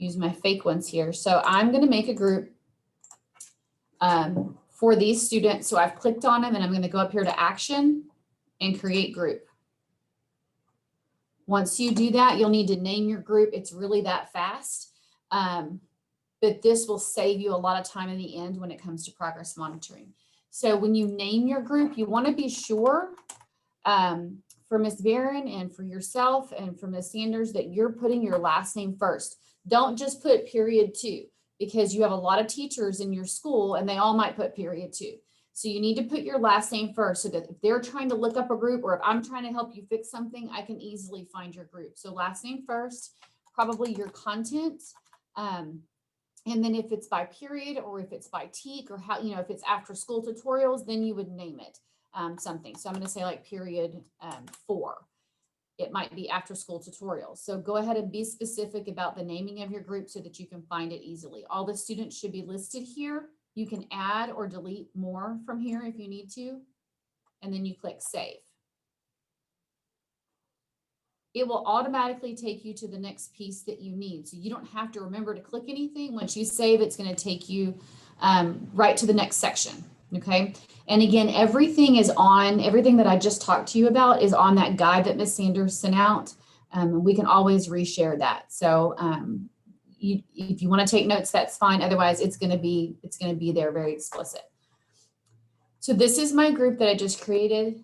use my fake ones here. So I'm going to make a group for these students. So I've clicked on them and I'm going to go up here to action and create group. Once you do that, you'll need to name your group. It's really that fast. But this will save you a lot of time in the end when it comes to progress monitoring. So when you name your group, you want to be sure for Ms. Barron and for yourself and for Ms. Sanders that you're putting your last name first. Don't just put period 2, because you have a lot of teachers in your school and they all might put period 2. So you need to put your last name first so that if they're trying to look up a group or if I'm trying to help you fix something, I can easily find your group. So last name first, probably your content. And then if it's by period or if it's by TEK or how, if it's after school tutorials, then you would name it something. So I'm going to say like period 4. It might be after school tutorials. So go ahead and be specific about the naming of your group so that you can find it easily. All the students should be listed here. You can add or delete more from here if you need to, and then you click save. It will automatically take you to the next piece that you need. So you don't have to remember to click anything. Once you save, it's going to take you right to the next section. Okay. And again, everything that I just talked to you about is on that guide that Ms. Sanders sent out. We can always reshare that. So if you want to take notes, that's fine. Otherwise, it's going to be there very explicit. So this is my group that I just created.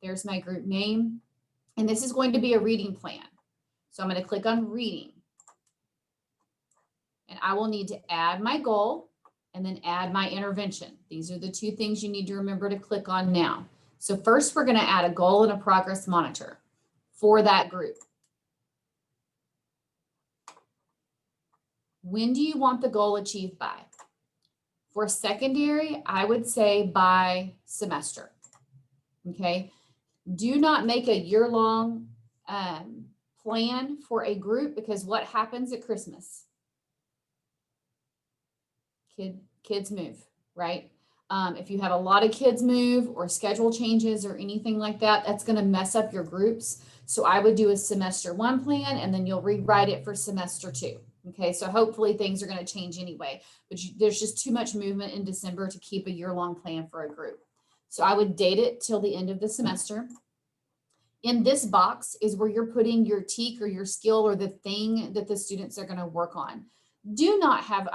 There's my group name. And this is going to be a reading plan. So I'm going to click on reading. And I will need to add my goal and then add my intervention. These are the 2 things you need to remember to click on now. So first, we're going to add a goal and a progress monitor for that group. When do you want the goal achieved by? For secondary, I would say by semester. Okay. Do not make a year-long plan for a group, because what happens at Christmas? Kids move, right? If you have a lot of kids move or schedule changes or anything like that, that's going to mess up your groups. So I would do a semester 1 plan and then you'll rewrite it for semester 2. Okay, so hopefully things are going to change anyway, but there's just too much movement in December to keep a year-long plan for a group. So I would date it till the end of the semester. In this box is where you're putting your TEK or your skill or the thing that the students are going to work on. Do not have,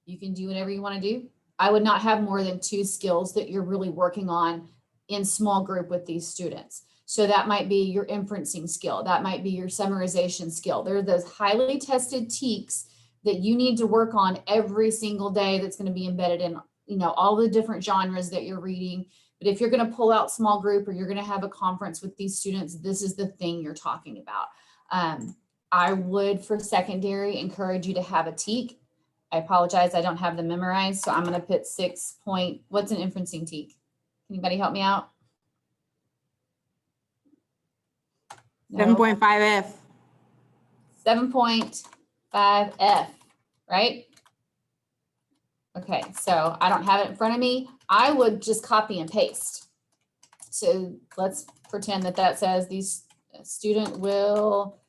you can do whatever you want to do. I would not have more than 2 skills that you're really working on in small group with these students. So that might be your inferencing skill. That might be your summarization skill. There are those highly tested TEKs that you need to work on every single day that's going to be embedded in, all the different genres that you're reading. But if you're going to pull out small group or you're going to have a conference with these students, this is the thing you're talking about. I would, for secondary, encourage you to have a TEK. I apologize, I don't have them memorized, so I'm going to put 6 point, what's an inferencing TEK? Anybody help me out? No. 7.5F. 7.5F, right? Okay, so I don't have it in front of me. I would just copy and paste. So let's pretend that says these student will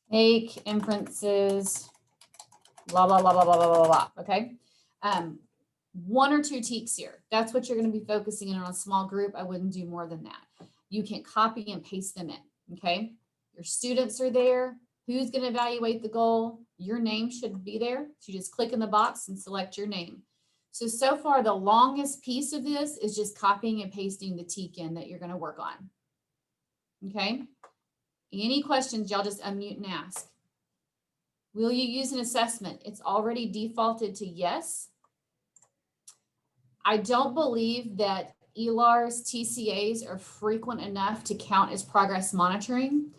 make inferences, blah, blah, blah, blah, blah, blah, blah, blah, okay? 1 or 2 TEKs here. That's what you're going to be focusing on a small group. I wouldn't do more than that. You can copy and paste them in, okay? Your students are there. Who's going to evaluate the goal? Your name should be there. So you just click in the box and select your name. So far, the longest piece of this is just copying and pasting the TEK in that you're going to work on, okay? Any questions, y'all just unmute and ask. Will you use an assessment? It's already defaulted to yes. I don't believe that ELAR's TCAs are frequent enough to count as progress monitoring.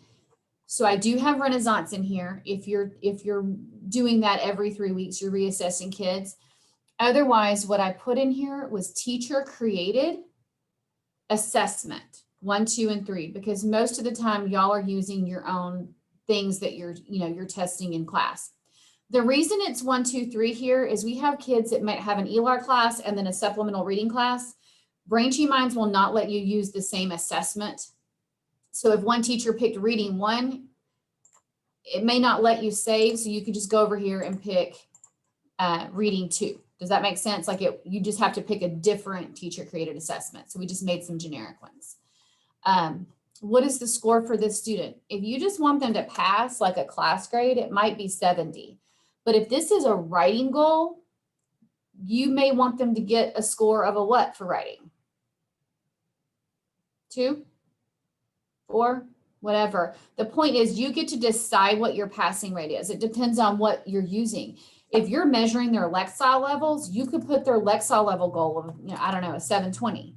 So I do have Renaissance in here. If you're doing that every 3 weeks, you're reassessing kids. Otherwise, what I put in here was teacher created assessment 1, 2, and 3, because most of the time y'all are using your own things that you're testing in class. The reason it's 1, 2, 3 here is we have kids that might have an ELAR class and then a supplemental reading class. Braintree Minds will not let you use the same assessment. So if one teacher picked reading 1, it may not let you save, so you could just go over here and pick reading 2. Does that make sense? Like you just have to pick a different teacher created assessment. So we just made some generic ones. What is the score for this student? If you just want them to pass like a class grade, it might be 70. But if this is a writing goal, you may want them to get a score of a what for writing? 2, 4, whatever. The point is you get to decide what your passing rate is. It depends on what you're using. If you're measuring their Lexile levels, you could put their Lexile level goal of, I don't know, a 720.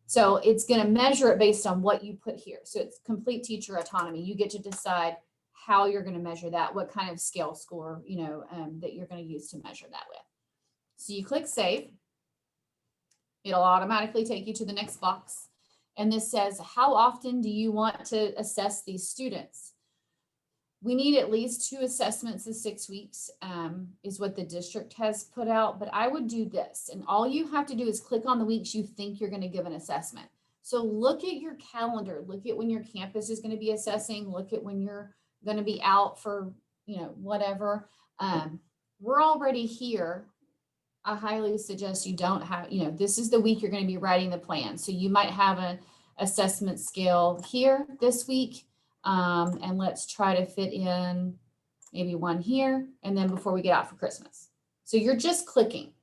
So it's going to measure it based on what you put here. So it's complete teacher autonomy. You get to decide how you're going to measure that, what kind of scale score, that you're going to use to measure that with. So you click save. It'll automatically take you to the next box. And this says, how often do you want to assess these students? We need at least 2 assessments in 6 weeks, is what the district has put out. But I would do this. And all you have to do is click on the weeks you think you're going to give an assessment. So look at your calendar. Look at when your campus is going to be assessing. Look at when you're going to be out for, whatever. We're already here. I highly suggest you don't have, this is the week you're going to be writing the plan. So you might have an assessment scale here this week. And let's try to fit in maybe one here and then before we get out for Christmas. So you're just clicking.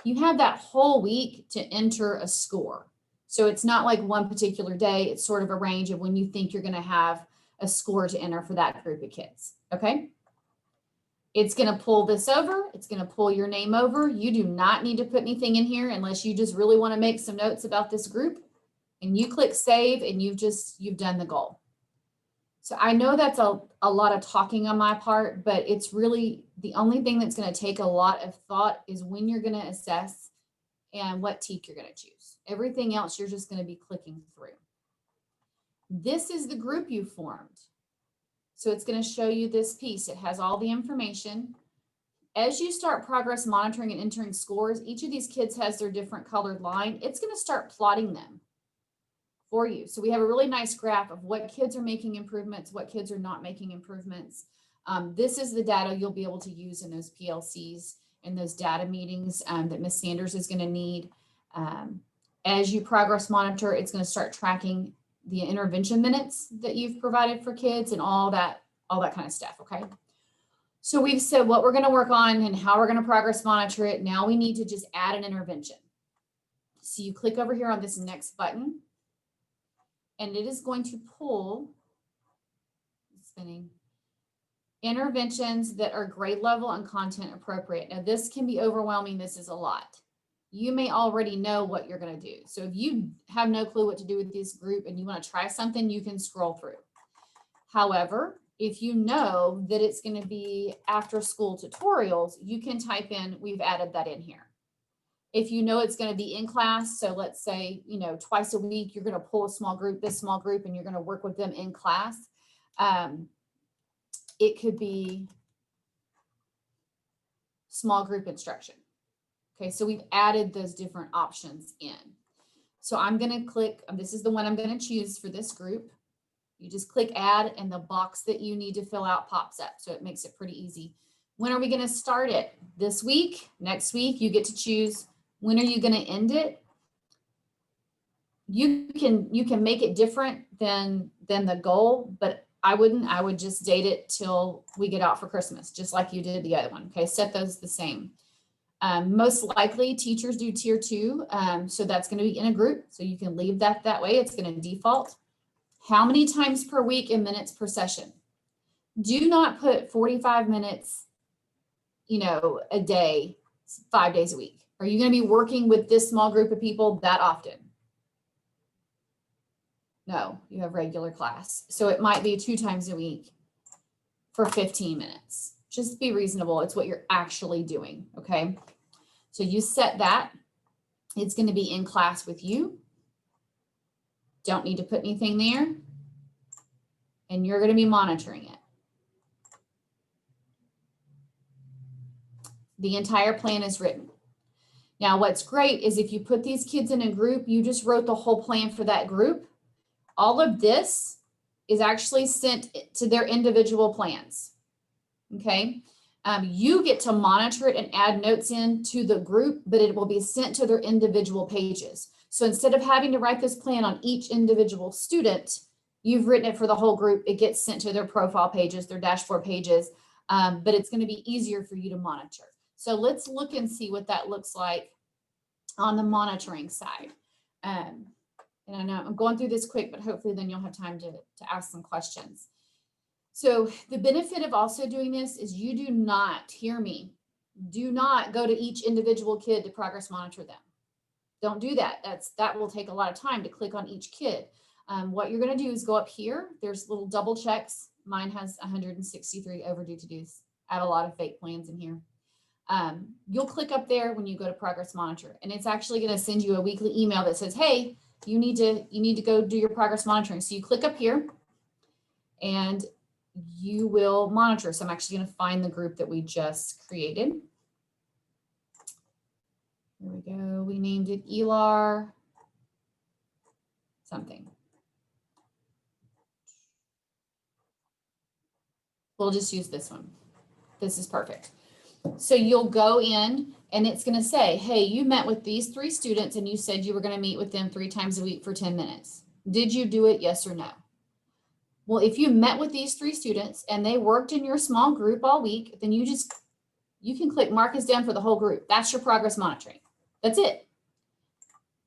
You have that whole week to enter a score. So it's not like one particular day. It's sort of a range of when you think you're going to have a score to enter for that group of kids. Okay. It's going to pull this over. It's going to pull your name over. You do not need to put anything in here unless you just really want to make some notes about this group. And you click save and you've done the goal. So I know that's a lot of talking on my part, but it's really the only thing that's going to take a lot of thought is when you're going to assess and what TEK you're going to choose. Everything else, you're just going to be clicking through. This is the group you formed. So it's going to show you this piece. It has all the information. As you start progress monitoring and entering scores, each of these kids has their different colored line. It's going to start plotting them for you. So we have a really nice graph of what kids are making improvements, what kids are not making improvements. This is the data you'll be able to use in those PLCs and those data meetings that Ms. Sanders is going to need. As you progress monitor, it's going to start tracking the intervention minutes that you've provided for kids and all that kind of stuff. Okay. So we've said what we're going to work on and how we're going to progress monitor it. Now we need to just add an intervention. So you click over here on this next button and it is going to pull interventions that are grade level and content appropriate. Now this can be overwhelming. This is a lot. You may already know what you're going to do. So if you have no clue what to do with this group and you want to try something, you can scroll through. However, if you know that it's going to be after school tutorials, you can type in, we've added that in here. If you know it's going to be in class, so let's say, twice a week, you're going to pull a small group, this small group, and you're going to work with them in class. It could be small group instruction. Okay, so we've added those different options in. So I'm going to click, this is the one I'm going to choose for this group. You just click add and the box that you need to fill out pops up. So it makes it pretty easy. When are we going to start it? This week, next week, you get to choose when are you going to end it. You can make it different than the goal, but I wouldn't. I would just date it till we get out for Christmas, just like you did the other one. Okay, set those the same. Most likely teachers do tier 2. So that's going to be in a group. So you can leave that way. It's going to default. How many times per week in minutes per session? Do not put 45 minutes, a day, 5 days a week. Are you going to be working with this small group of people that often? No, you have regular class. So it might be 2 times a week for 15 minutes. Just be reasonable. It's what you're actually doing. Okay. So you set that. It's going to be in class with you. Don't need to put anything there. And you're going to be monitoring it. The entire plan is written. Now, what's great is if you put these kids in a group, you just wrote the whole plan for that group. All of this is actually sent to their individual plans. okay? You get to monitor it and add notes in to the group, but it will be sent to their individual pages. So instead of having to write this plan on each individual student, you've written it for the whole group. It gets sent to their profile pages, their dashboard pages, but it's going to be easier for you to monitor. So let's look and see what that looks like on the monitoring side. And I know I'm going through this quick, but hopefully then you'll have time to ask some questions. So the benefit of also doing this is you do not, hear me, do not go to each individual kid to progress monitor them. Don't do that. That will take a lot of time to click on each kid. What you're going to do is go up here. There's little double checks. Mine has 163 overdue to-dos. I have a lot of fake plans in here. You'll click up there when you go to progress monitor, and it's actually going to send you a weekly email that says, hey, you need to go do your progress monitoring. So you click up here and you will monitor. So I'm actually going to find the group that we just created. Here we go. We named it ELAR something. We'll just use this one. This is perfect. So you'll go in and it's going to say, hey, you met with these 3 students and you said you were going to meet with them 3 times a week for 10 minutes. Did you do it? Yes or no? Well, if you met with these 3 students and they worked in your small group all week, then you can click mark as done for the whole group. That's your progress monitoring. That's it.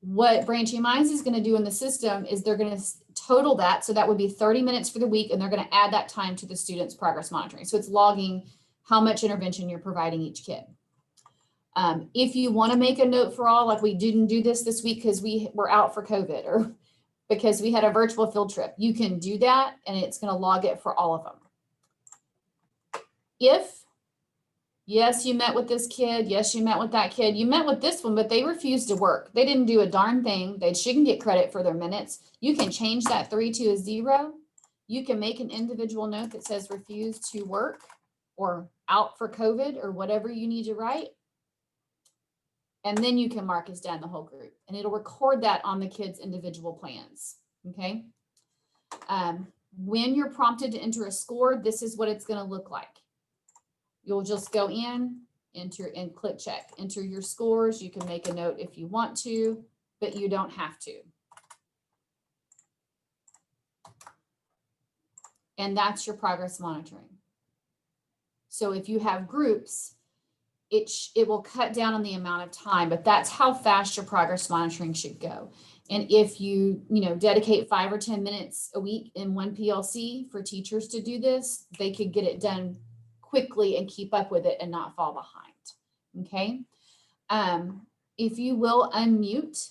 What Branching Minds is going to do in the system is they're going to total that. So that would be 30 minutes for the week, and they're going to add that time to the student's progress monitoring. So it's logging how much intervention you're providing each kid. If you want to make a note for all, like we didn't do this week because we were out for COVID or because we had a virtual field trip, you can do that and it's going to log it for all of them. If, yes, you met with this kid, yes, you met with that kid, you met with this one, but they refused to work. They didn't do a darn thing. They shouldn't get credit for their minutes. You can change that 3 to a 0. You can make an individual note that says refuse to work or out for COVID or whatever you need to write. And then you can mark as done the whole group, and it'll record that on the kids' individual plans, okay? When you're prompted to enter a score, this is what it's gonna look like. You'll just go in, enter, and click check. Enter your scores. You can make a note if you want to, but you don't have to. And that's your progress monitoring. So if you have groups, it will cut down on the amount of time, but that's how fast your progress monitoring should go. And if you dedicate 5 or 10 minutes a week in one PLC for teachers to do this, they could get it done quickly and keep up with it and not fall behind. Okay. If you will unmute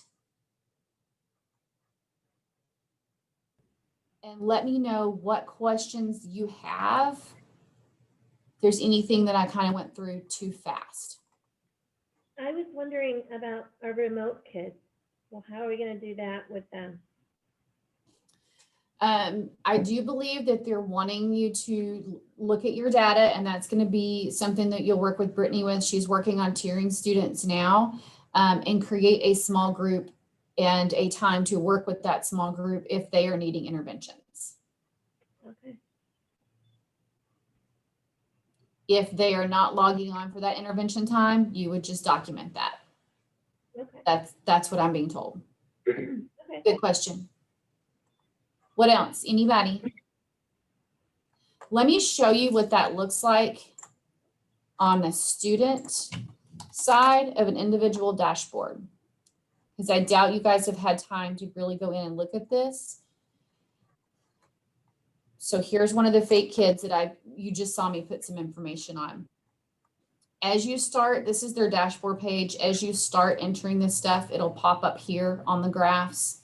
and let me know what questions you have. If there's anything that I kind of went through too fast. I was wondering about our remote kids. Well, how are we going to do that with them? I do believe that they're wanting you to look at your data, and that's going to be something that you'll work with Brittany with. She's working on tiering students now, and create a small group and a time to work with that small group if they are needing interventions. Okay. If they are not logging on for that intervention time, you would just document that. Okay. That's what I'm being told. Okay. Good question. What else? Anybody? Let me show you what that looks like on the student side of an individual dashboard, because I doubt you guys have had time to really go in and look at this. So here's one of the fake kids that you just saw me put some information on. As you start, this is their dashboard page. As you start entering this stuff, it'll pop up here on the graphs.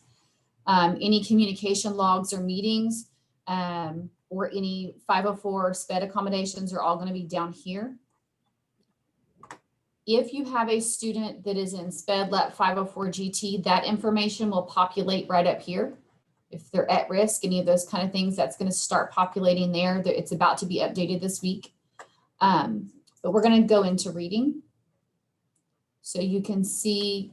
Any communication logs or meetings, or any 504 SPED accommodations are all going to be down here. If you have a student that is in SPED LEP 504 GT, that information will populate right up here. If they're at risk, any of those kind of things, that's going to start populating there. It's about to be updated this week. But we're going to go into reading. So you can see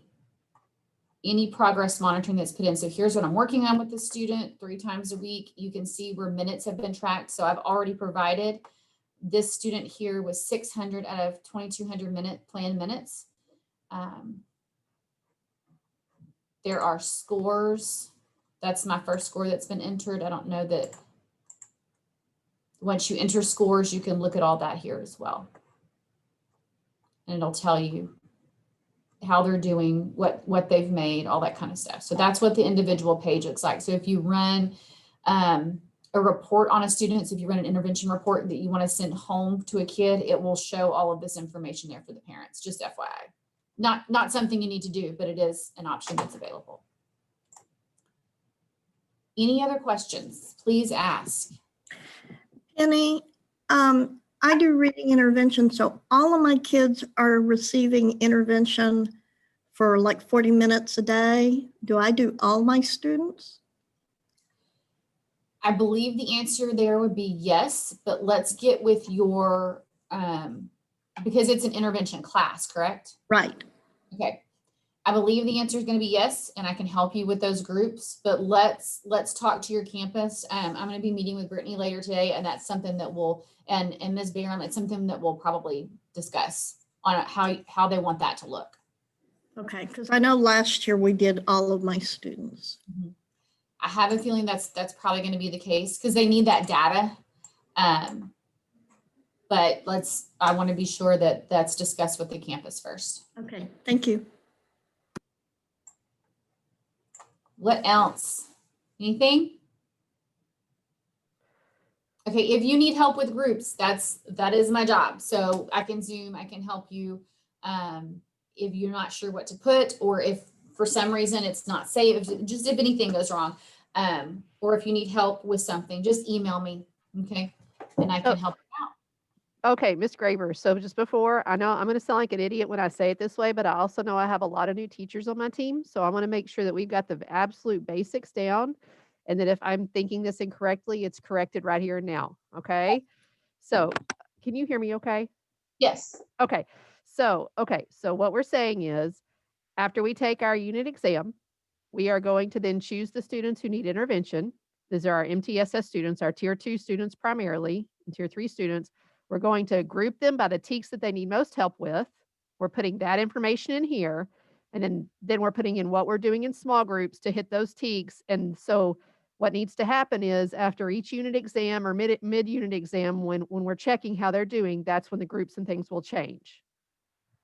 any progress monitoring that's put in. So here's what I'm working on with the student 3 times a week. You can see where minutes have been tracked. So I've already provided This student here was 600 out of 2,200 planned minutes. There are scores. That's my first score that's been entered. I don't know that once you enter scores, you can look at all that here as well. And it'll tell you how they're doing, what they've made, all that kind of stuff. So that's what the individual page looks like. So if you run a report on a student, so if you run an intervention report that you want to send home to a kid, it will show all of this information there for the parents, just FYI. Not something you need to do, but it is an option that's available. Any other questions? Please ask. Penny, I do reading intervention, so all of my kids are receiving intervention for like 40 minutes a day. Do I do all my students? I believe the answer there would be yes, but let's get with your, because it's an intervention class, correct? Right. Okay. I believe the answer is going to be yes, and I can help you with those groups, but let's talk to your campus. I'm going to be meeting with Brittany later today, and that's something that we'll, and Ms. Barham, it's something that we'll probably discuss on how they want that to look. Okay, because I know last year we did all of my students. Mm-hmm. I have a feeling that's probably going to be the case because they need that data. But I want to be sure that that's discussed with the campus first. Okay, thank you. What else? Anything? Okay, if you need help with groups, that is my job. So I can Zoom, I can help you. If you're not sure what to put, or if for some reason it's not saved, just if anything goes wrong, or if you need help with something, just email me, okay? And I can help you out. Okay, Ms. Graeber. So just before, I know I'm going to sound like an idiot when I say it this way, but I also know I have a lot of new teachers on my team. So I want to make sure that we've got the absolute basics down, and that if I'm thinking this incorrectly, it's corrected right here and now. Okay. So can you hear me okay? Yes. Okay. So what we're saying is, after we take our unit exam, we are going to then choose the students who need intervention. These are our MTSS students, our tier 2 students primarily, and tier 3 students. We're going to group them by the TEKS that they need most help with. We're putting that information in here, and then we're putting in what we're doing in small groups to hit those TEKS. And so what needs to happen is, after each unit exam or mid-unit exam, when we're checking how they're doing, that's when the groups and things will change.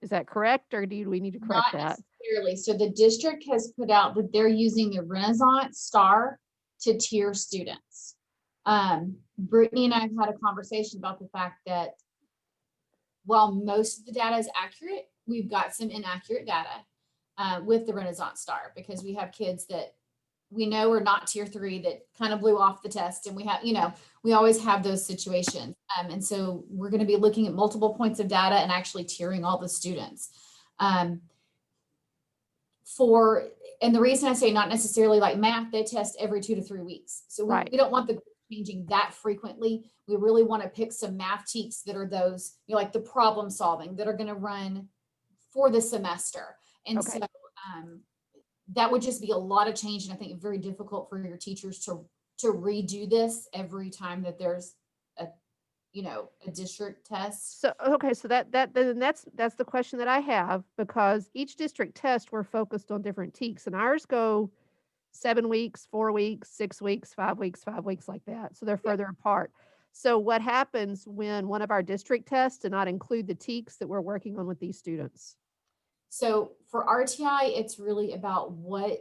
Is that correct, or do we need to correct that? Not necessarily. So the district has put out that they're using the Renaissance Star to tier students. Brittany and I have had a conversation about the fact that while most of the data is accurate, we've got some inaccurate data with the Renaissance Star, because we have kids that we know are not tier 3 that kind of blew off the test, and we have, we always have those situations. And so we're going to be looking at multiple points of data and actually tiering all the students. And the reason I say not necessarily like math, they test every 2 to 3 weeks. So we don't want the changing that frequently. We really want to pick some math TEKS that are those, like the problem solving that are going to run for the semester. And so that would just be a lot of change. And I think very difficult for your teachers to redo this every time that there's a district test. So, okay, so that's the question that I have, because each district test, we're focused on different TEKS, and ours go 7 weeks, 4 weeks, 6 weeks, 5 weeks, 5 weeks, like that. So they're further apart. So what happens when one of our district tests did not include the TEKS that we're working on with these students? So for RTI, it's really about what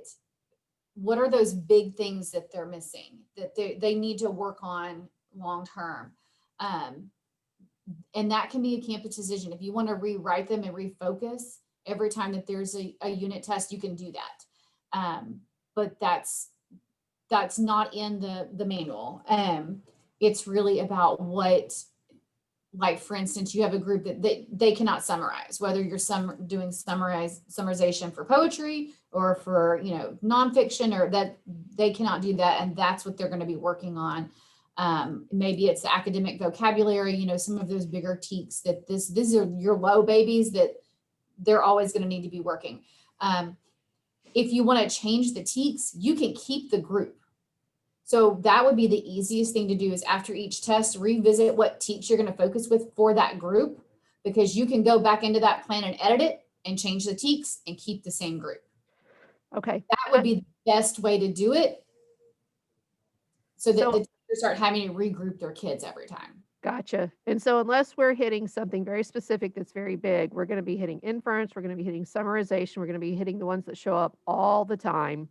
are those big things that they're missing, that they need to work on long term. And that can be a campus decision. If you want to rewrite them and refocus every time that there's a unit test, you can do that. But that's not in the manual. It's really about what, like, for instance, you have a group that they cannot summarize, whether you're doing summarization for poetry or for, nonfiction, or that they cannot do that. And that's what they're going to be working on. Maybe it's academic vocabulary, some of those bigger TEKS that these are your low babies that they're always going to need to be working. If you want to change the TEKS, you can keep the group. So that would be the easiest thing to do is after each test, revisit what teach you're going to focus with for that group, because you can go back into that plan and edit it and change the teaks and keep the same group. Okay. That would be the best way to do it, so that So- the teachers aren't having to regroup their kids every time. Gotcha. And so unless we're hitting something very specific that's very big, we're going to be hitting inference, we're going to be hitting summarization, we're going to be hitting the ones that show up all the time.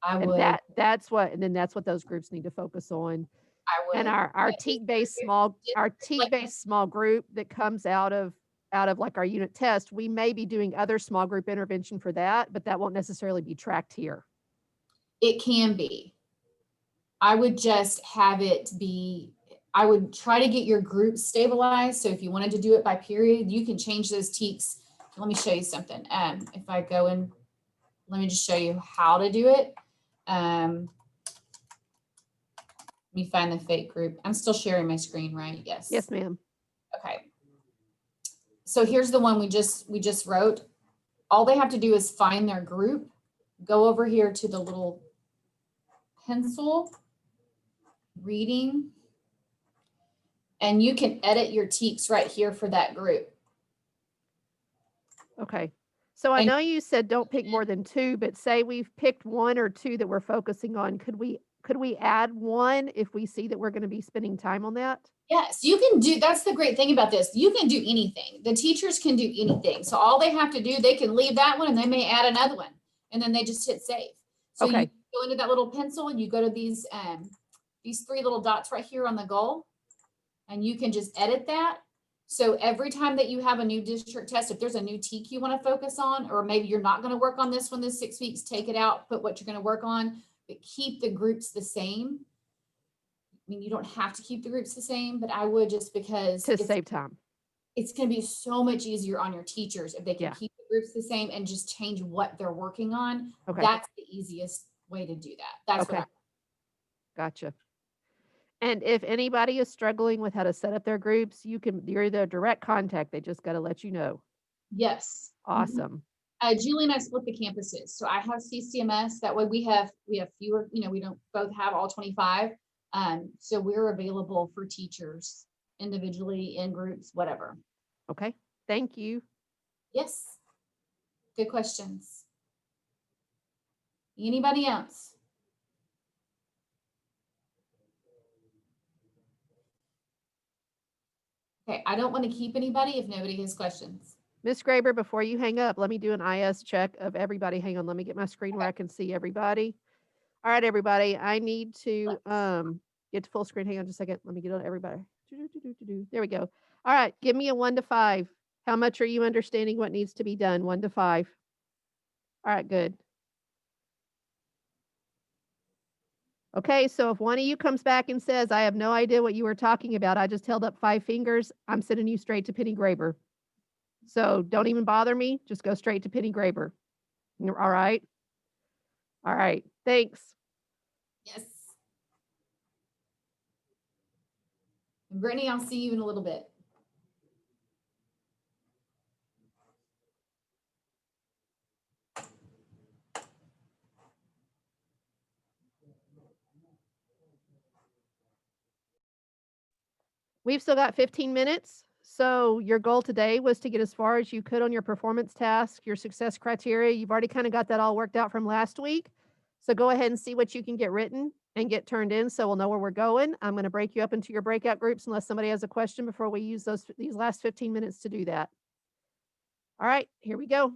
I And would, that's what those groups need to focus on. I would. And our But teak-based if- small group that comes out of like our unit test, we may be doing other small group intervention for that, but that won't necessarily be tracked here. It can be. I would just have it be, I would try to get your group stabilized. So if you wanted to do it by period, you can change those teaks. Let me show you something. If I go in, let me just show you how to do it. Let me find the fake group. I'm still sharing my screen, right? Yes. Yes, ma'am. Okay. So here's the one we just wrote. All they have to do is find their group, go over here to the little pencil, reading, and you can edit your teaks right here for that group. Okay. So I And- know you said don't pick more than 2, but say we've picked 1 or 2 that we're focusing on. Could we add 1 if we see that we're going to be spending time on that? Yes, you can do, that's the great thing about this. You can do anything. The teachers can do anything. So all they have to do, they can leave that one and they may add another one, and then they just hit save. So Okay. you go into that little pencil and you go to these 3 little dots right here on the goal, and you can just edit that. So every time that you have a new district test, if there's a new teak you want to focus on, or maybe you're not going to work on this one this 6 weeks, take it out, put what you're going to work on, but keep the groups the same. I mean, you don't have to keep the groups the same, but I would, just because To save time. it's going to be so much easier on your teachers if they can Yeah. keep the groups the same and just change what they're working on. Okay. That's the easiest way to do that. That's Okay. what Gotcha. And if anybody is struggling with how to set up their groups, you're their direct contact. They just got to let you know. yes. Awesome. Julie and I split the campuses. So I have CCMS. That way we have fewer, we don't both have all 25. So we're available for teachers individually, in groups, whatever. Okay. Thank you. Yes. Good questions. Anybody else? Okay, I don't want to keep anybody if nobody has questions. Miss Graeber, before you hang up, let me do an IS check of everybody. Hang on, let me get my screen where I can see everybody. All right, everybody, I need to get to full screen. Hang on just a second. Let me get on everybody. There we go. All right, give me a 1 to 5. How much are you understanding what needs to be done? 1 to 5. All right, good. Okay, so if one of you comes back and says, I have no idea what you were talking about, I just held up 5 fingers, I'm sending you straight to Pennie Graeber. So don't even bother me, just go straight to Pennie Graeber. All right? All right, thanks. Yes. And Brittany, I'll see you in a little bit. We've still got 15 minutes. So your goal today was to get as far as you could on your performance task, your success criteria. You've already kind of got that all worked out from last week. So go ahead and see what you can get written and get turned in so we'll know where we're going. I'm going to break you up into your breakout groups unless somebody has a question before we use these last 15 minutes to do that. All right, here we go.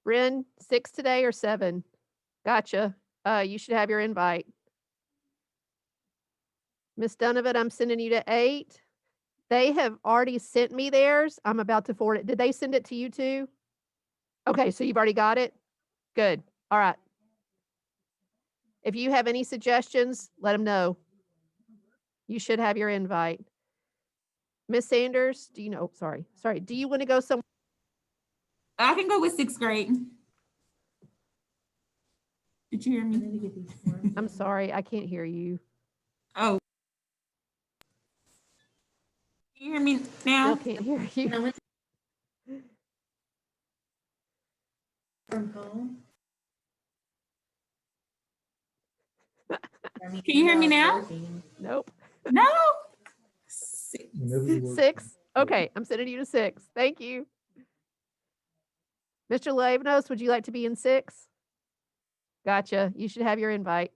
Rin, 6 today or 7? Gotcha. You should have your invite. Miss Donovan, I'm sending you to 8. They have already sent me theirs. I'm about to forward it. Did they send it to you too? Okay, so you've already got it? Good. All right. If you have any suggestions, let them know. You should have your invite. Miss Sanders, do you know? Sorry. Do you want to go somewhere? I can go with 6th grade. Did you hear me? I'm sorry, I can't hear you. Oh, you hear me Still now? can't hear you. From home? Can you hear me now? Nope. No. 6. Okay, I'm sending you to 6. Thank you. Mr. Lavenos, would you like to be in 6? Gotcha. You should have your invite.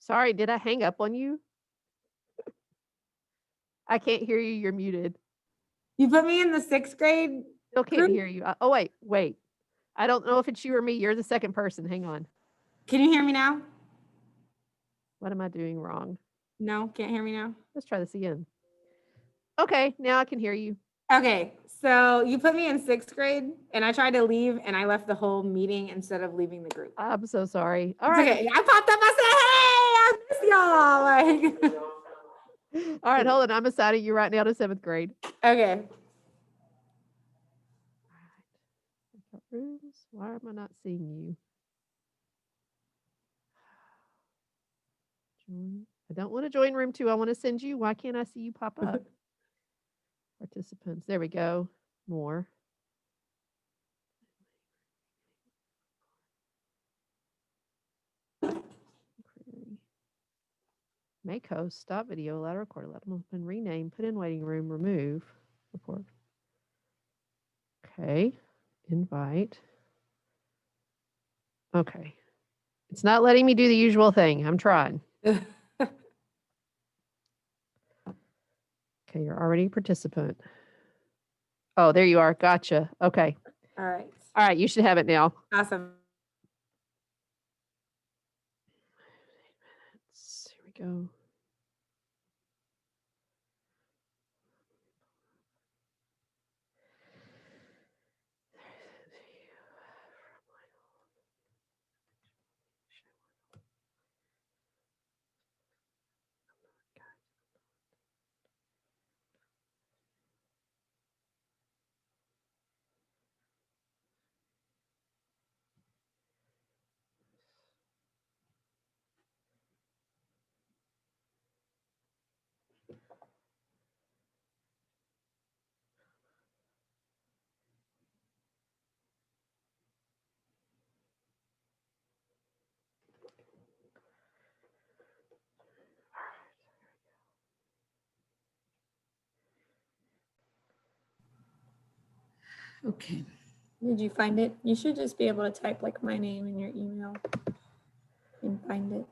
Sorry, did I hang up on you? I can't hear you. You're muted. You put me in the 6th grade? Still can't Group? hear you. Oh, wait. I don't know if it's you or me. You're the second person. Hang on. Can you hear me now? What am I doing wrong? No, can't hear me now. Let's try this again. Okay, now I can hear you. Okay, so you put me in 6th grade and I tried to leave and I left the whole meeting instead of leaving the group. I'm so sorry. All It's right. okay. I popped up. I said, hey, I miss y'all. Like, All right, hold on. I'm assigning you right now to 7th grade. okay. Rooms. Why am I not seeing you? Join. I don't want to join room 2. I want to send you. Why can't I see you pop up? Participants. There we go. More. Query. Make host. Stop video. Allow to record. Let them open. Rename. Put in waiting room. Remove. Report. Okay. Invite. Okay. It's not letting me do the usual thing. I'm trying. Okay, you're already a participant. Oh, there you are. Gotcha. Okay. All right. All right. You should have it now. Awesome. Here we go. Okay. Did you find it? You should just be able to type like my name in your email and find it.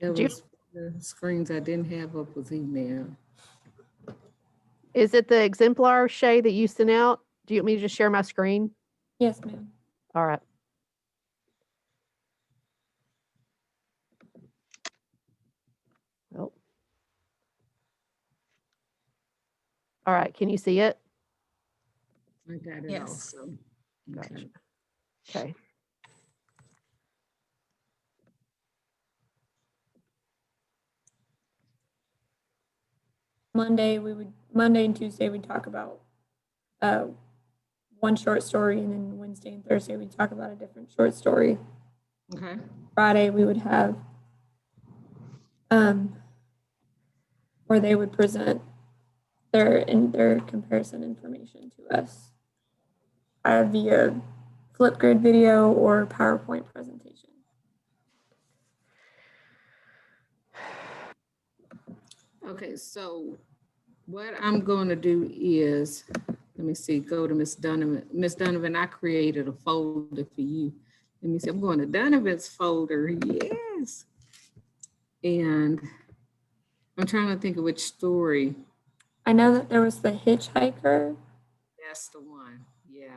That Do you- was the screens I didn't have up with email. Is it the exemplar, Shay, that you sent out? Do you want me to just share my screen? Yes, ma'am. All right. Well. All right. Can you see it? I got it Yes. also. Gotcha. Okay. Okay. Monday and Tuesday we'd talk about one short story, and then Wednesday and Thursday we'd talk about a different short story. Okay. Friday we would have where they would present their comparison information to us via Flipgrid video or PowerPoint presentation. Okay, so what I'm going to do is, let me see, go to Miss Donovan. Miss Donovan, I created a folder for you. Let me see, I'm going to Donovan's folder, yes. And I'm trying to think of which story. I know that there was the hitchhiker. That's the one, yeah.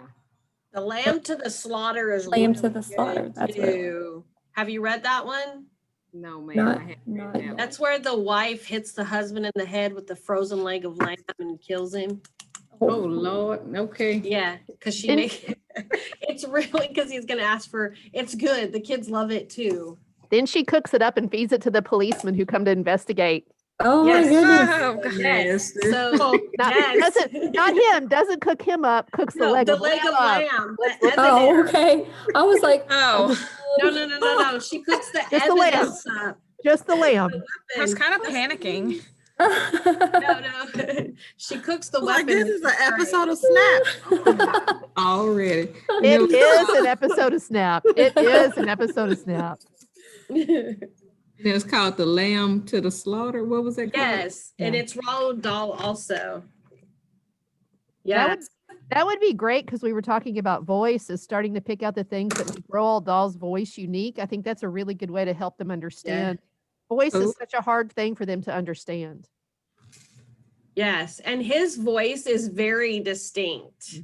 The Lamb to the Slaughter is Lamb really to the Slaughter, good that's what it was. too. Have you read that one? No, ma'am, Not- I haven't not read that yet. one. That's where the wife hits the husband in the head with the frozen leg of lamb and kills him. Oh, Lord, okay. Yeah, because she In- makes It's really because he's going to ask for, it's good. The kids love it too. Then she cooks it up and feeds it to the policemen who come to investigate. Oh my Yes. goodness. Oh, God. Yes. Nasty. So, Not, yes. not him, doesn't cook him up, cooks the No, leg the of leg of lamb up. lamb. Let's- the let's- Oh, Ebenezer. okay. I was like, Oh, No. She cooks the Just the lamb. evidence up. Just the lamb. I was kind of panicking. No. She cooks the Like weapon. this is an episode of Snap. Already. It is an episode of Snap. It is an episode of Snap. It's called The Lamb to the Slaughter. What was that called? Yes, and Yeah. it's Roald Dahl also. That Yes. That would be great because we were talking about voice is starting to pick out the things that make Roald Dahl's voice unique. I think that's a really good way to help them understand. Voice Oh. is such a hard thing for them to understand. Yes, and his voice is very distinct.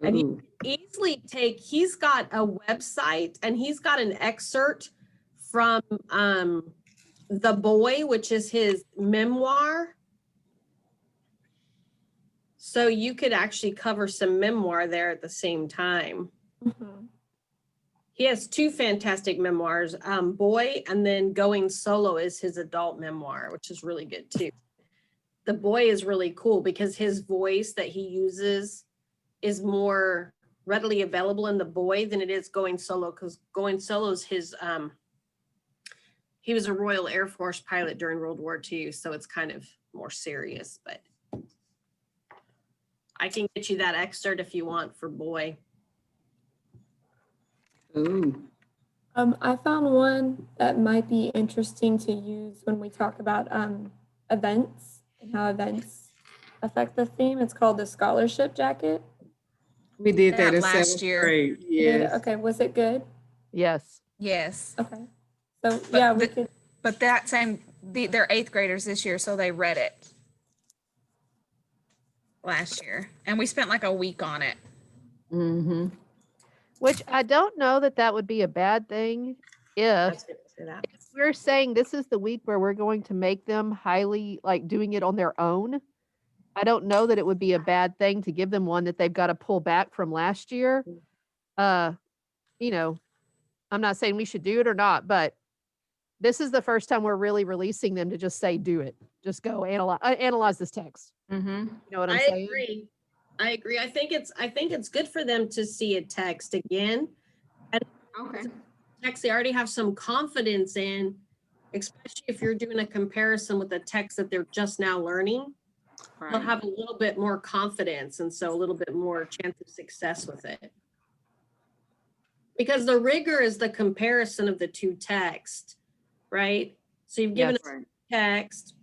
And Ooh. Easily he's got a website and he's got an excerpt from The Boy, which is his memoir. So you could actually cover some memoir there at the same time. Mhm. He has two fantastic memoirs, Boy, and then Going Solo is his adult memoir, which is really good too. The Boy is really cool because his voice that he uses is more readily available in The Boy than it is Going Solo, because Going Solo is his, he was a Royal Air Force pilot during World War II, so it's kind of more serious, but I can get you that excerpt if you want for Boy. Ooh. I found one that might be interesting to use when we talk about events and how events affect the theme. It's called the scholarship jacket. We did that That in last seventh year. grade. Did- Yes. Okay, was it good? Yes. Yes. Okay. So yeah, we could. But that same, they're eighth graders this year, so they read it last year. And we spent like a week on it. Mm-hmm. Which I don't know that that would be a bad thing if if we're saying this is the week where we're going to make them highly like doing it on their own. I don't know that it would be a bad thing to give them one that they've got to pull back from last year. You know, I'm not saying we should do it or not, but this is the first time we're really releasing them to just say, do it. Just go analyze this text. Mm-hmm. You know what I'm I saying? agree. I agree. I think it's good for them to see a text again. Okay. Text they already have some confidence in, especially if you're doing a comparison with a text that they're just now learning. They'll have a little bit more confidence and so a little bit more chance of success with it. Because the rigor is the comparison of the two texts, right? So you've given Yes. them text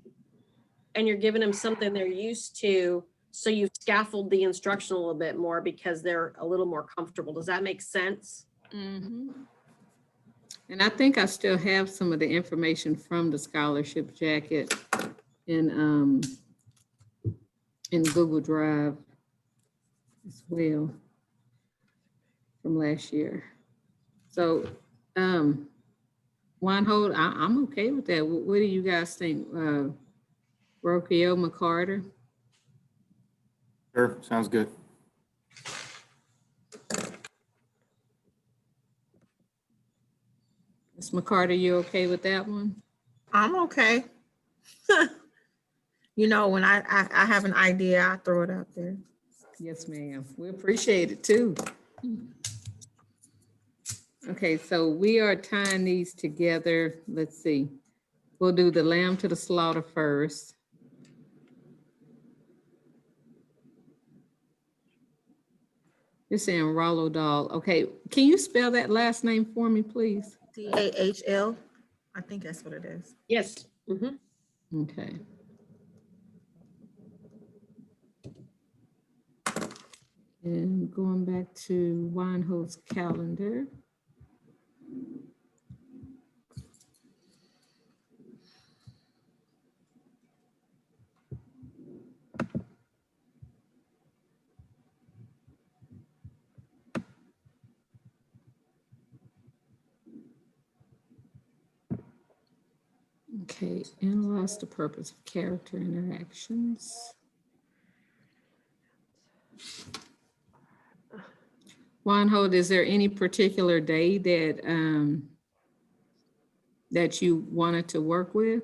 and you're giving them something they're used to. So you've scaffolded the instruction a little bit more because they're a little more comfortable. Does that make sense? Mm-hmm. And I think I still have some of the information from the scholarship jacket in Google Drive as well from last year. So, Weinhold, I'm okay with that. What do you guys think? Roquio McCarter? Sure, sounds good. Ms. McCarter, you okay with that one? I'm okay. You know, when I have an idea, I throw it out there. Yes, ma'am. We appreciate it too. Okay, so we are tying these together. Let's see. We'll do the lamb to the slaughter first. You're saying Rollo Dahl. Okay, can you spell that last name for me, please? DAHL. I think that's what it is. Yes. Mhm. Okay. And going back to Weinhold's calendar. Okay, analyze the purpose of character interactions. Juanjo, is there any particular day that that you wanted to work with?